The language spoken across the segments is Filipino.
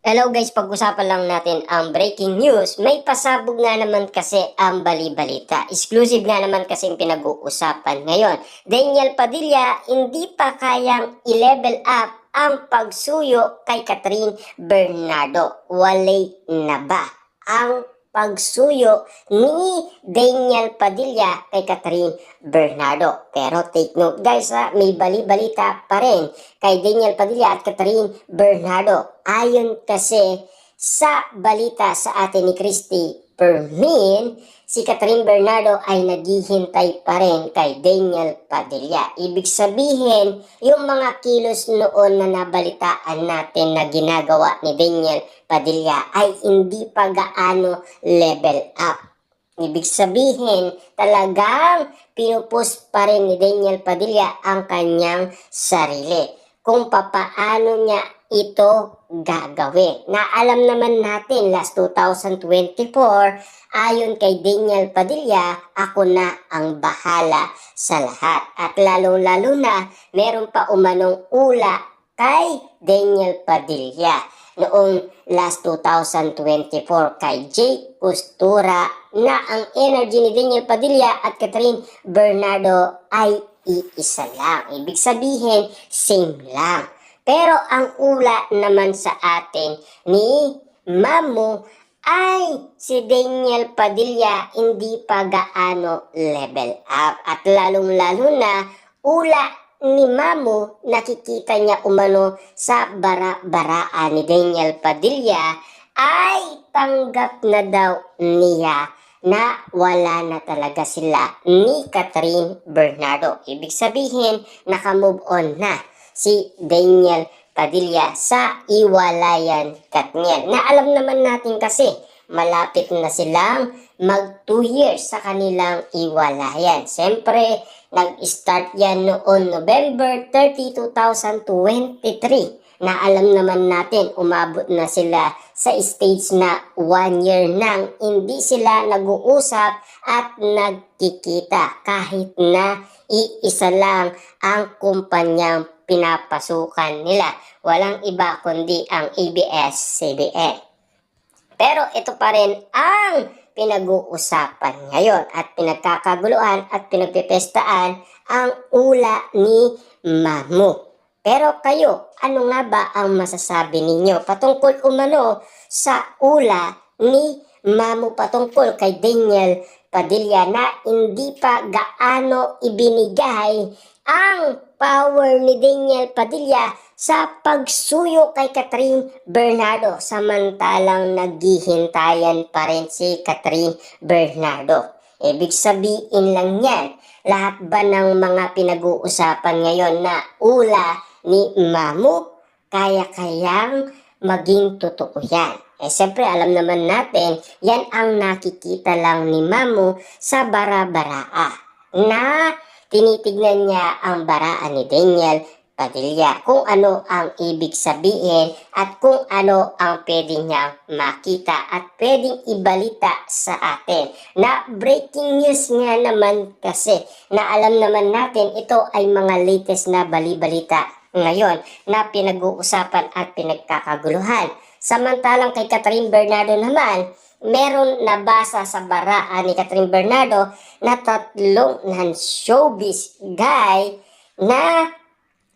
Hello guys, pag-usapan lang natin ang breaking news. May pasabog nga naman kasi ang bali-balita. Exclusive nga naman kasi yung pinag-uusapan ngayon. Daniel Padilla, hindi pa kayang i-level up ang pagsuyo kay Catherine Bernardo. Walay na ba ang pagsuyo ni Daniel Padilla kay Catherine Bernardo? Pero take note guys ha, may bali-balita pa rin kay Daniel Padilla at Catherine Bernardo. Ayon kasi sa balita sa atin ni Christy Permin, si Catherine Bernardo ay naghihintay pa rin kay Daniel Padilla. Ibig sabihin, yung mga kilos noon na nabalitaan natin na ginagawa ni Daniel Padilla ay hindi pa gaano level up. Ibig sabihin, talagang pinupus pa rin ni Daniel Padilla ang kanyang sarili kung papaano niya ito gagawin. Na alam naman natin, last 2024, ayon kay Daniel Padilla, ako na ang bahala sa lahat. At lalo-lalo na, meron pa umanong ula kay Daniel Padilla noong last 2024 kay Jake Costura na ang energy ni Daniel Padilla at Catherine Bernardo ay iisa lang. Ibig sabihin, same lang. Pero ang ula naman sa atin ni Mamo ay si Daniel Padilla hindi pa gaano level up. At lalong-lalo na ula ni Mamo, nakikita niya umano sa bara-baraan ni Daniel Padilla ay tanggap na daw niya na wala na talaga sila ni Catherine Bernardo. Ibig sabihin, naka-move on na si Daniel Padilla sa iwalayan Katniel. Na alam naman natin kasi malapit na silang mag 2 years sa kanilang iwalayan. Siyempre, nag-start yan noon November 30, 2023. Na alam naman natin, umabot na sila sa stage na 1 year nang hindi sila nag-uusap at nagkikita kahit na iisa lang ang kumpanyang pinapasukan nila. Walang iba kundi ang ABS-CBN. Pero ito pa rin ang pinag-uusapan ngayon at pinagkakaguluhan at pinagpipestaan ang ula ni Mamo. Pero kayo, ano nga ba ang masasabi ninyo patungkol umano sa ula ni Mamo patungkol kay Daniel Padilla na hindi pa gaano ibinigay ang power ni Daniel Padilla sa pagsuyo kay Catherine Bernardo samantalang naghihintayan pa rin si Catherine Bernardo? Ibig sabihin lang yan, lahat ba ng mga pinag-uusapan ngayon na ula ni Mamo, kaya-kayang maging totoo yan? Siyempre alam naman natin, yan ang nakikita lang ni Mamo sa bara-baraa na tinitignan niya ang baraan ni Daniel Padilla, kung ano ang ibig sabihin at kung ano ang pwede niyang makita at pwedeng ibalita sa atin. Na breaking news nga naman kasi na alam naman natin ito ay mga latest na bali-balita ngayon na pinag-uusapan at pinagkakaguluhan. Samantalang kay Catherine Bernardo naman, meron nabasa sa baraan ni Catherine Bernardo na 3 non-showbiz guy na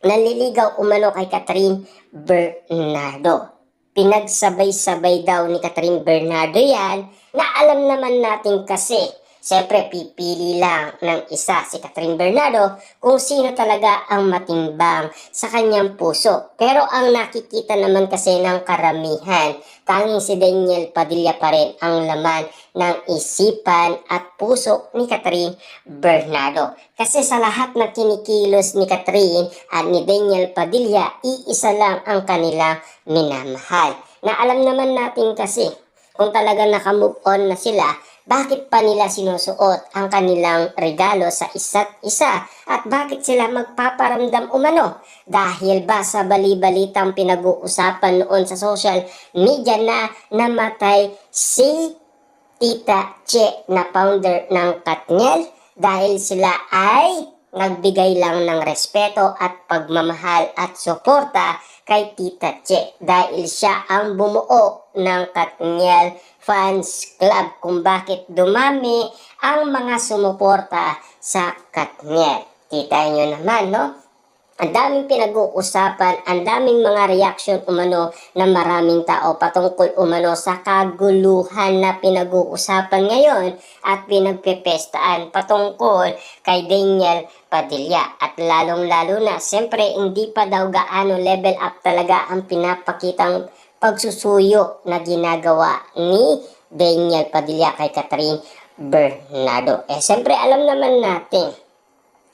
naliligaw umano kay Catherine Bernardo. Pinagsabay-sabay daw ni Catherine Bernardo yan na alam naman natin kasi siyempre pipili lang ng isa si Catherine Bernardo kung sino talaga ang matimbang sa kanyang puso. Pero ang nakikita naman kasi ng karamihan, tanging si Daniel Padilla pa rin ang laman ng isipan at puso ni Catherine Bernardo. Kasi sa lahat na kinikilos ni Catherine at ni Daniel Padilla, iisa lang ang kanilang minamahal. Na alam naman natin kasi kung talagang nakamove on na sila, bakit pa nila sinusuot ang kanilang regalo sa isa't isa? At bakit sila magpaparamdam umano? Dahil ba sa bali-balitang pinag-uusapan noon sa social media na namatay si Tita Che na founder ng Katniel? Dahil sila ay nagbigay lang ng respeto at pagmamahal at suporta kay Tita Che dahil siya ang bumuo ng Katniel Fans Club kung bakit dumami ang mga sumuporta sa Katniel. Kita nyo naman, no? Ang daming pinag-uusapan, ang daming mga reaction umano ng maraming tao patungkol umano sa kaguluhan na pinag-uusapan ngayon at pinagpepestaan patungkol kay Daniel Padilla. At lalong-lalo na, siyempre hindi pa daw gaano level up talaga ang pinapakitang pagsusuyo na ginagawa ni Daniel Padilla kay Catherine Bernardo. Siyempre alam naman natin,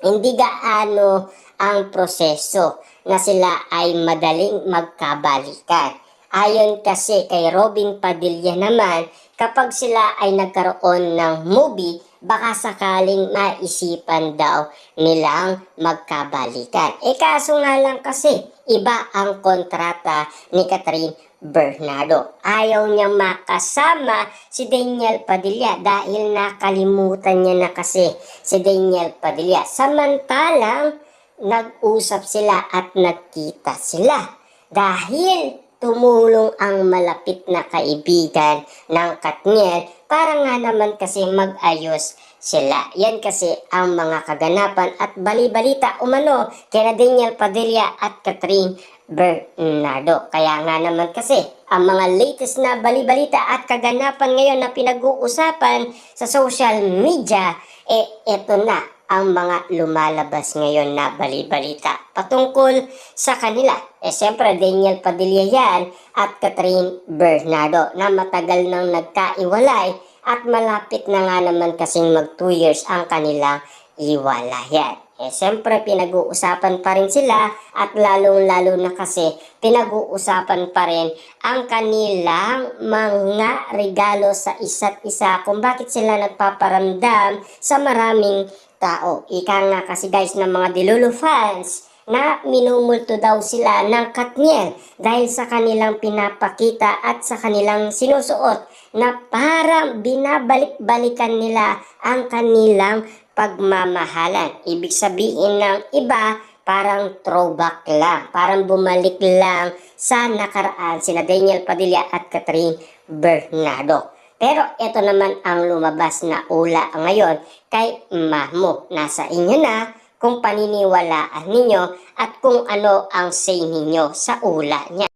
hindi gaano ang proseso na sila ay madaling magkabalikan. Ayon kasi kay Robin Padilla naman, kapag sila ay nagkaroon ng movie, baka sakaling maisipan daw nilang magkabalikan. Kaso nga lang kasi, iba ang kontrata ni Catherine Bernardo. Ayaw niyang makasama si Daniel Padilla dahil nakalimutan niya na kasi si Daniel Padilla. Samantalang nag-usap sila at nagkita sila dahil tumulong ang malapit na kaibigan ng Katniel para nga naman kasi mag-ayos sila. Yan kasi ang mga kaganapan at bali-balita umano kina Daniel Padilla at Catherine Bernardo. Kaya nga naman kasi ang mga latest na bali-balita at kaganapan ngayon na pinag-uusapan sa social media, eto na ang mga lumalabas ngayon na bali-balita patungkol sa kanila. Siyempre, Daniel Padilla yan at Catherine Bernardo na matagal nang nagkaiwalay at malapit na nga naman kasing mag 2 years ang kanilang iwalayan. Siyempre, pinag-uusapan pa rin sila at lalong-lalo na kasi pinag-uusapan pa rin ang kanilang mga regalo sa isa't isa kung bakit sila nagpaparamdam sa maraming tao. Ika nga kasi guys ng mga Delulu fans na minumulto daw sila ng Katniel dahil sa kanilang pinapakita at sa kanilang sinusuot na parang binabalik-balikan nila ang kanilang pagmamahalan. Ibig sabihin ng iba, parang throwback lang, parang bumalik lang sa nakaraan sina Daniel Padilla at Catherine Bernardo. Pero ito naman ang lumabas na ula ngayon kay Mahmo. Nasa inyo na kung paniniwalaan ninyo at kung ano ang say ninyo sa ula niya.